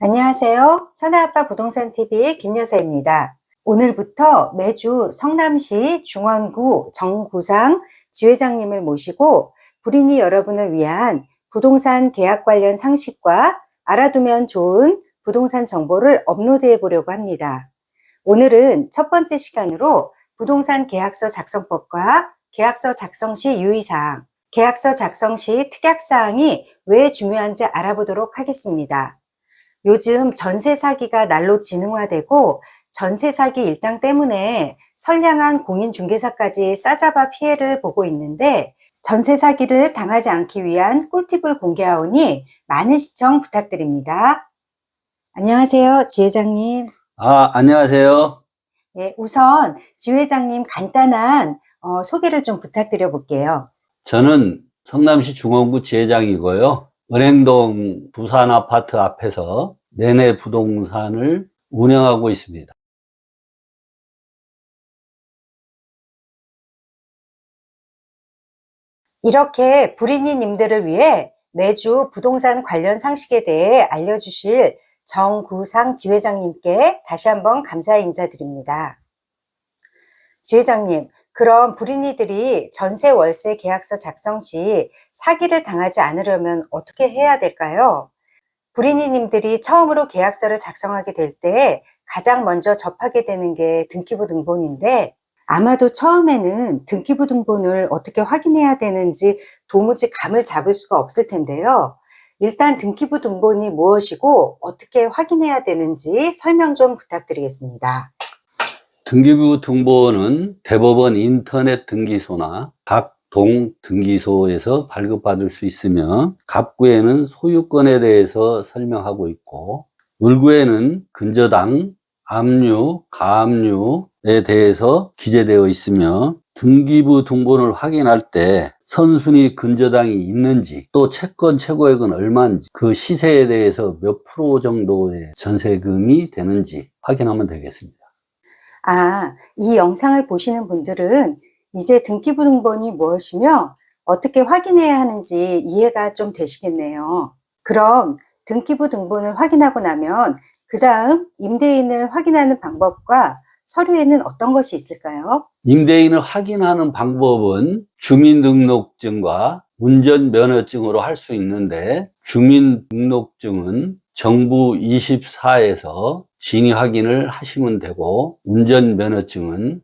안녕하세요. 현아아빠 부동산TV 김여사입니다. 오늘부터 매주 성남시 중원구 정구상 지회장님을 모시고 불인이 여러분을 위한 부동산 계약 관련 상식과 알아두면 좋은 부동산 정보를 업로드해 보려고 합니다. 오늘은 첫 번째 시간으로 부동산 계약서 작성법과 계약서 작성 시 유의사항, 계약서 작성 시 특약사항이 왜 중요한지 알아보도록 하겠습니다. 요즘 전세 사기가 날로 지능화되고 전세 사기 일당 때문에 선량한 공인중개사까지 싸잡아 피해를 보고 있는데 전세 사기를 당하지 않기 위한 꿀팁을 공개하오니 많은 시청 부탁드립니다. 안녕하세요, 지회장님. 안녕하세요. 네, 우선 지회장님 간단한 소개를 좀 부탁드려 볼게요. 저는 성남시 중원구 지회장이고요. 은행동 부산 아파트 앞에서 내내 부동산을 운영하고 있습니다. 이렇게 불인이님들을 위해 매주 부동산 관련 상식에 대해 알려주실 정구상 지회장님께 다시 한번 감사의 인사드립니다. 지회장님, 그럼 불인이들이 전세 월세 계약서 작성 시 사기를 당하지 않으려면 어떻게 해야 될까요? 불인이님들이 처음으로 계약서를 작성하게 될 때 가장 먼저 접하게 되는 게 등기부 등본인데 아마도 처음에는 등기부 등본을 어떻게 확인해야 되는지 도무지 감을 잡을 수가 없을 텐데요. 일단 등기부 등본이 무엇이고 어떻게 확인해야 되는지 설명 좀 부탁드리겠습니다. 등기부 등본은 대법원 인터넷 등기소나 각 동 등기소에서 발급받을 수 있으며 갑구에는 소유권에 대해서 설명하고 있고 물구에는 근저당, 압류, 가압류에 대해서 기재되어 있으며 등기부 등본을 확인할 때 선순위 근저당이 있는지 또 채권 최고액은 얼마인지 그 시세에 대해서 몇 프로 정도의 전세금이 되는지 확인하면 되겠습니다. 이 영상을 보시는 분들은 이제 등기부 등본이 무엇이며 어떻게 확인해야 하는지 이해가 좀 되시겠네요. 그럼 등기부 등본을 확인하고 나면 그 다음 임대인을 확인하는 방법과 서류에는 어떤 것이 있을까요? 임대인을 확인하는 방법은 주민등록증과 운전면허증으로 할 수 있는데 주민등록증은 정부 24에서 진위 확인을 하시면 되고 운전면허증은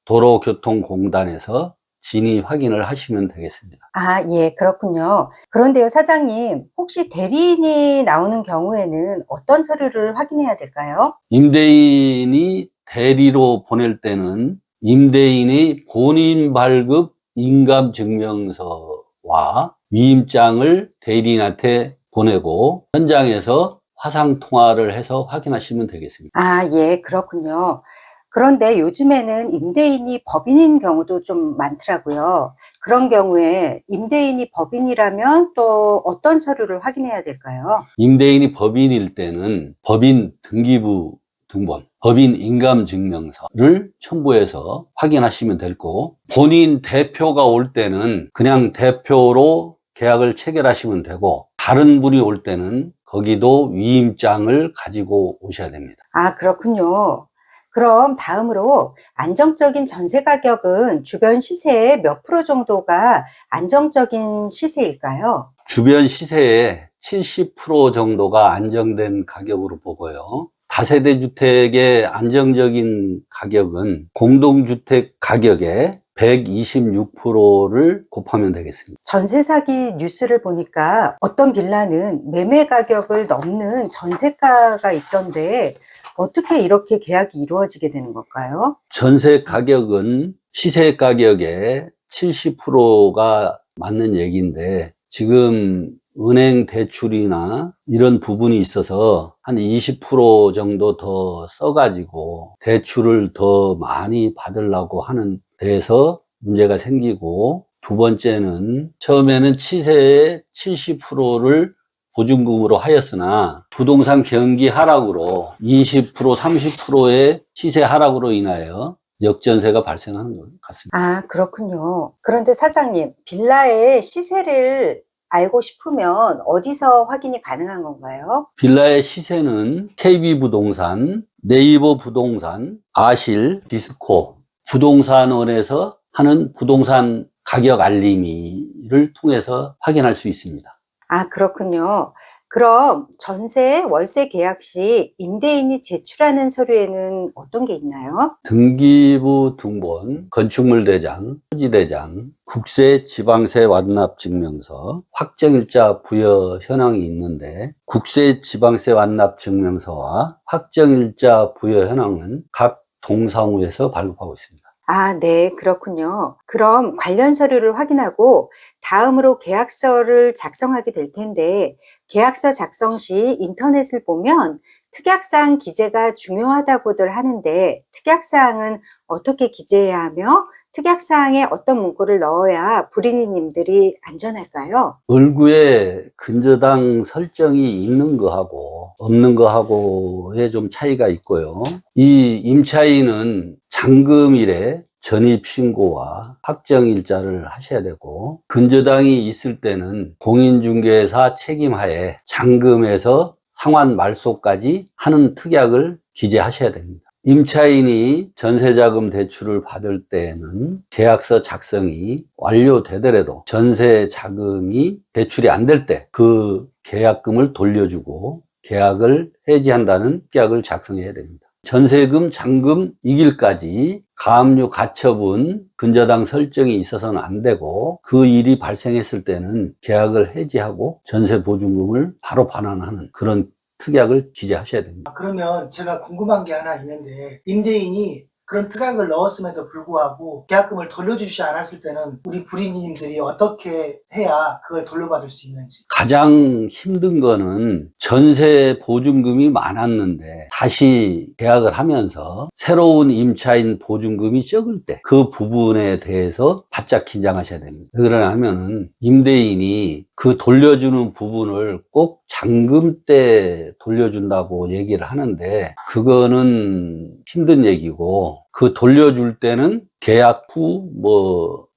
도로교통공단에서 진위 확인을 하시면 되겠습니다. 예, 그렇군요. 그런데요, 사장님, 혹시 대리인이 나오는 경우에는 어떤 서류를 확인해야 될까요? 임대인이 대리로 보낼 때는 임대인의 본인 발급 인감증명서와 위임장을 대리인한테 보내고 현장에서 화상통화를 해서 확인하시면 되겠습니다. 예, 그렇군요. 그런데 요즘에는 임대인이 법인인 경우도 좀 많더라고요. 그런 경우에 임대인이 법인이라면 또 어떤 서류를 확인해야 될까요? 임대인이 법인일 때는 법인 등기부 등본, 법인 인감증명서를 첨부해서 확인하시면 되고 본인 대표가 올 때는 그냥 대표로 계약을 체결하시면 되고 다른 분이 올 때는 거기도 위임장을 가지고 오셔야 됩니다. 그렇군요. 그럼 다음으로 안정적인 전세 가격은 주변 시세의 몇 프로 정도가 안정적인 시세일까요? 주변 시세의 70% 정도가 안정된 가격으로 보고요. 다세대 주택의 안정적인 가격은 공동주택 가격의 126%를 곱하면 되겠습니다. 전세 사기 뉴스를 보니까 어떤 빌라는 매매 가격을 넘는 전세가가 있던데 어떻게 이렇게 계약이 이루어지게 되는 걸까요? 전세 가격은 시세 가격의 70%가 맞는 얘기인데 지금 은행 대출이나 이런 부분이 있어서 한 20% 정도 더 써가지고 대출을 더 많이 받으려고 하는 데에서 문제가 생기고 두 번째는 처음에는 시세의 70%를 보증금으로 하였으나 부동산 경기 하락으로 20%, 30%의 시세 하락으로 인하여 역전세가 발생하는 것 같습니다. 그렇군요. 그런데 사장님, 빌라의 시세를 알고 싶으면 어디서 확인이 가능한 건가요? 빌라의 시세는 KB부동산, 네이버 부동산, 아실, 디스코, 부동산원에서 하는 부동산 가격 알림이를 통해서 확인할 수 있습니다. 아, 그렇군요. 그럼 전세, 월세 계약 시 임대인이 제출하는 서류에는 어떤 게 있나요? 등기부 등본, 건축물 대장, 토지 대장, 국세 지방세 완납 증명서, 확정일자 부여 현황이 있는데 국세 지방세 완납 증명서와 확정일자 부여 현황은 각 동사무에서 발급하고 있습니다. 아, 네, 그렇군요. 그럼 관련 서류를 확인하고 다음으로 계약서를 작성하게 될 텐데, 계약서 작성 시 인터넷을 보면 특약사항 기재가 중요하다고들 하는데, 특약사항은 어떻게 기재해야 하며, 특약사항에 어떤 문구를 넣어야 불인이님들이 안전할까요? 얼구에 근저당 설정이 있는 거하고 없는 거하고의 좀 차이가 있고요. 이 임차인은 잔금일에 전입신고와 확정일자를 하셔야 되고, 근저당이 있을 때는 공인중개사 책임하에 잔금에서 상환 말소까지 하는 특약을 기재하셔야 됩니다. 임차인이 전세자금 대출을 받을 때에는 계약서 작성이 완료되더라도 전세자금이 대출이 안 될 때 그 계약금을 돌려주고 계약을 해지한다는 특약을 작성해야 됩니다. 전세금, 잔금 이길까지 가압류 가처분, 근저당 설정이 있어서는 안 되고, 그 일이 발생했을 때는 계약을 해지하고 전세 보증금을 바로 반환하는 그런 특약을 기재하셔야 됩니다. 그러면 제가 궁금한 게 하나 있는데, 임대인이 그런 특약을 넣었음에도 불구하고 계약금을 돌려주지 않았을 때는 우리 불인님들이 어떻게 해야 그걸 돌려받을 수 있는지. 가장 힘든 거는 전세 보증금이 많았는데 다시 계약을 하면서 새로운 임차인 보증금이 적을 때 그 부분에 대해서 바짝 긴장하셔야 됩니다. 왜 그러냐 하면은 임대인이 그 돌려주는 부분을 꼭 잔금 때 돌려준다고 얘기를 하는데 그거는 힘든 얘기고, 그 돌려줄 때는 계약 후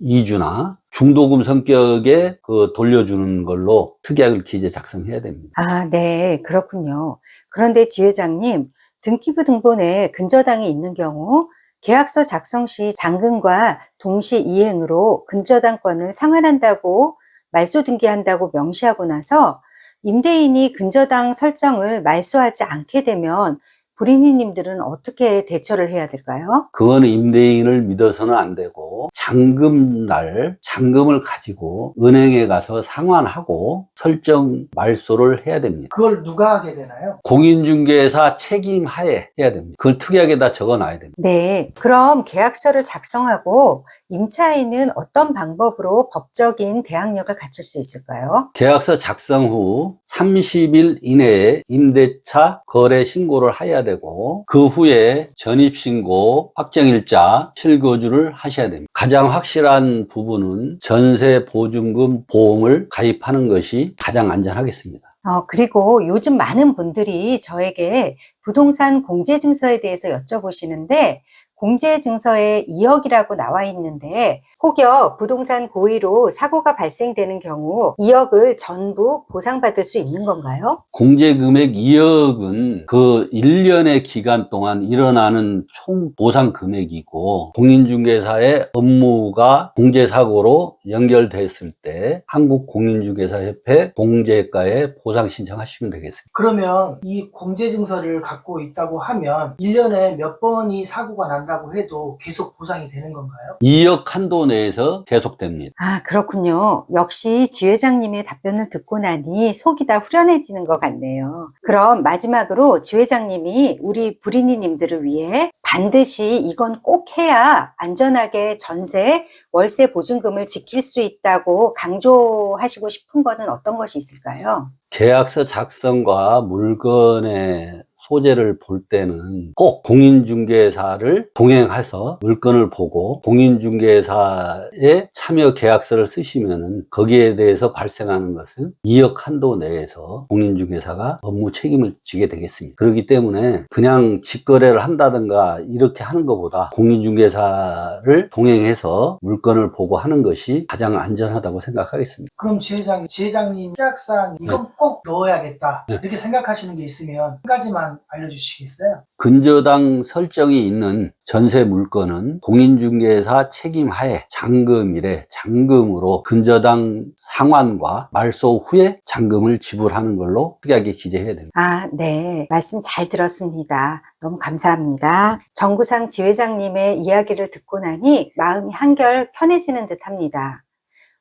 2주나 중도금 성격의 그 돌려주는 걸로 특약을 기재 작성해야 됩니다. 아, 네, 그렇군요. 그런데 지회장님, 등기부 등본에 근저당이 있는 경우 계약서 작성 시 잔금과 동시 이행으로 근저당권을 상환한다고 말소 등기한다고 명시하고 나서 임대인이 근저당 설정을 말소하지 않게 되면 불인이님들은 어떻게 대처를 해야 될까요? 그거는 임대인을 믿어서는 안 되고, 잔금날 잔금을 가지고 은행에 가서 상환하고 설정 말소를 해야 됩니다. 그걸 누가 하게 되나요? 공인중개사 책임하에 해야 됩니다. 그걸 특약에다 적어놔야 됩니다. 네, 그럼 계약서를 작성하고 임차인은 어떤 방법으로 법적인 대항력을 갖출 수 있을까요? 계약서 작성 후 30일 이내에 임대차 거래 신고를 해야 되고, 그 후에 전입신고, 확정일자, 실거주를 하셔야 됩니다. 가장 확실한 부분은 전세보증금 보험을 가입하는 것이 가장 안전하겠습니다. 그리고 요즘 많은 분들이 저에게 부동산 공제증서에 대해서 여쭤보시는데, 공제증서에 2억이라고 나와 있는데, 혹여 부동산 고의로 사고가 발생되는 경우 2억을 전부 보상받을 수 있는 건가요? 공제금액 2억은 그 1년의 기간 동안 일어나는 총 보상 금액이고, 공인중개사의 업무가 공제사고로 연결됐을 때 한국공인중개사협회 공제가에 보상 신청하시면 되겠습니다. 그러면 이 공제증서를 갖고 있다고 하면 1년에 몇 번이 사고가 난다고 해도 계속 보상이 되는 건가요? 2억 한도 내에서 계속됩니다. 아, 그렇군요. 역시 지회장님의 답변을 듣고 나니 속이 다 후련해지는 것 같네요. 그럼 마지막으로 지회장님이 우리 불인이님들을 위해 반드시 이건 꼭 해야 안전하게 전세, 월세 보증금을 지킬 수 있다고 강조하시고 싶은 거는 어떤 것이 있을까요? 계약서 작성과 물건의 소재를 볼 때는 꼭 공인중개사를 동행해서 물건을 보고 공인중개사의 참여 계약서를 쓰시면은 거기에 대해서 발생하는 것은 2억 한도 내에서 공인중개사가 업무 책임을 지게 되겠습니다. 그렇기 때문에 그냥 직거래를 한다든가 이렇게 하는 것보다 공인중개사를 동행해서 물건을 보고 하는 것이 가장 안전하다고 생각하겠습니다. 그럼 지회장님 계약사항 이건 꼭 넣어야겠다 이렇게 생각하시는 게 있으면 한 가지만 알려주시겠어요? 근저당 설정이 있는 전세 물건은 공인중개사 책임하에 잔금일에 잔금으로 근저당 상환과 말소 후에 잔금을 지불하는 걸로 특이하게 기재해야 됩니다. 아, 네. 말씀 잘 들었습니다. 너무 감사합니다. 정구상 지회장님의 이야기를 듣고 나니 마음이 한결 편해지는 듯 합니다.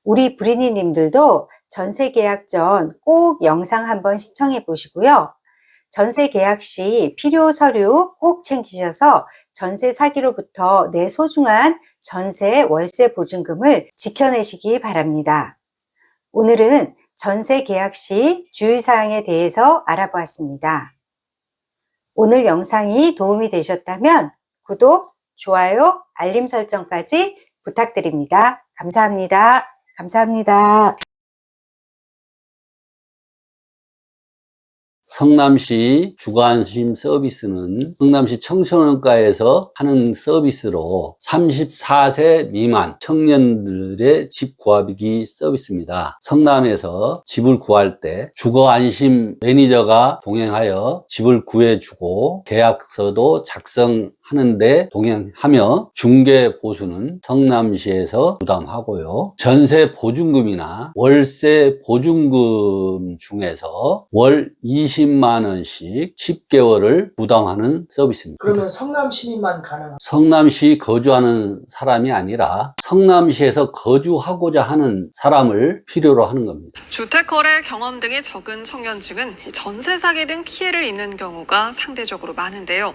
우리 불인이님들도 전세 계약 전 꼭 영상 한번 시청해 보시고요. 전세 계약 시 필요 서류 꼭 챙기셔서 전세 사기로부터 내 소중한 전세 월세 보증금을 지켜내시기 바랍니다. 오늘은 전세 계약 시 주의사항에 대해서 알아보았습니다. 오늘 영상이 도움이 되셨다면 구독, 좋아요, 알림 설정까지 부탁드립니다. 감사합니다. 감사합니다. 성남시 주거안심 서비스는 성남시 청소년과에서 하는 서비스로 34세 미만 청년들의 집 구하기 서비스입니다. 성남에서 집을 구할 때 주거안심 매니저가 동행하여 집을 구해주고 계약서도 작성하는데 동행하며 중개 보수는 성남시에서 부담하고요. 전세 보증금이나 월세 보증금 중에서 월 20만 원씩 10개월을 부담하는 서비스입니다. 그러면 성남 시민만 가능합니다. 성남시 거주하는 사람이 아니라 성남시에서 거주하고자 하는 사람을 필요로 하는 겁니다. 주택거래 경험 등이 적은 청년층은 전세 사기 등 피해를 입는 경우가 상대적으로 많은데요.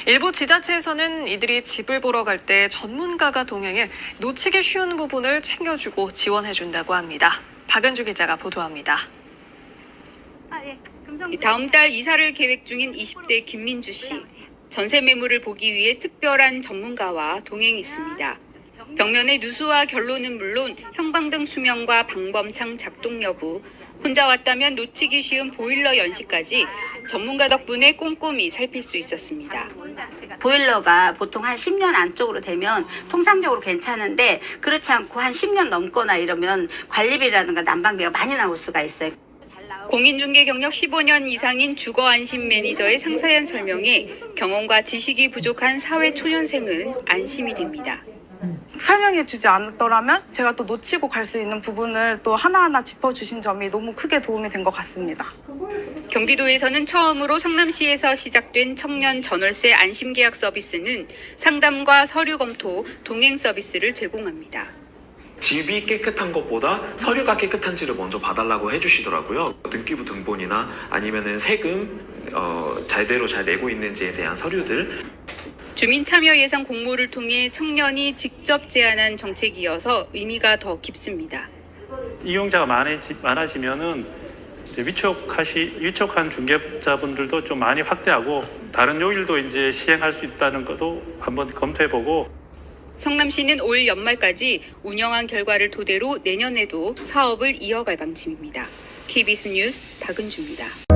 일부 지자체에서는 이들이 집을 보러 갈 때 전문가가 동행해 놓치기 쉬운 부분을 챙겨주고 지원해준다고 합니다. 박은주 기자가 보도합니다. 다음 달 이사를 계획 중인 20대 김민주 씨. 전세 매물을 보기 위해 특별한 전문가와 동행했습니다. 벽면의 누수와 결로는 물론 형광등 수명과 방범창 작동 여부, 혼자 왔다면 놓치기 쉬운 보일러 연식까지 전문가 덕분에 꼼꼼히 살필 수 있었습니다. 보일러가 보통 한 10년 안쪽으로 되면 통상적으로 괜찮은데 그렇지 않고 한 10년 넘거나 이러면 관리비라든가 난방비가 많이 나올 수가 있어요. 공인중개 경력 15년 이상인 주거안심 매니저의 상세한 설명에 경험과 지식이 부족한 사회초년생은 안심이 됩니다. 설명해주지 않았더라면 제가 또 놓치고 갈 수 있는 부분을 또 하나하나 짚어주신 점이 너무 크게 도움이 된 것 같습니다. 경기도에서는 처음으로 성남시에서 시작된 청년 전월세 안심계약 서비스는 상담과 서류 검토, 동행 서비스를 제공합니다. 집이 깨끗한 것보다 서류가 깨끗한지를 먼저 봐달라고 해주시더라고요. 등기부 등본이나 아니면은 세금 제대로 잘 내고 있는지에 대한 서류들. 주민 참여 예산 공모를 통해 청년이 직접 제안한 정책이어서 의미가 더 깊습니다. 이용자가 많아지면은 이제 위촉한 중개자분들도 좀 많이 확대하고 다른 요일도 이제 시행할 수 있다는 것도 한번 검토해보고. 성남시는 올 연말까지 운영한 결과를 토대로 내년에도 사업을 이어갈 방침입니다. KBS 뉴스 박은주입니다.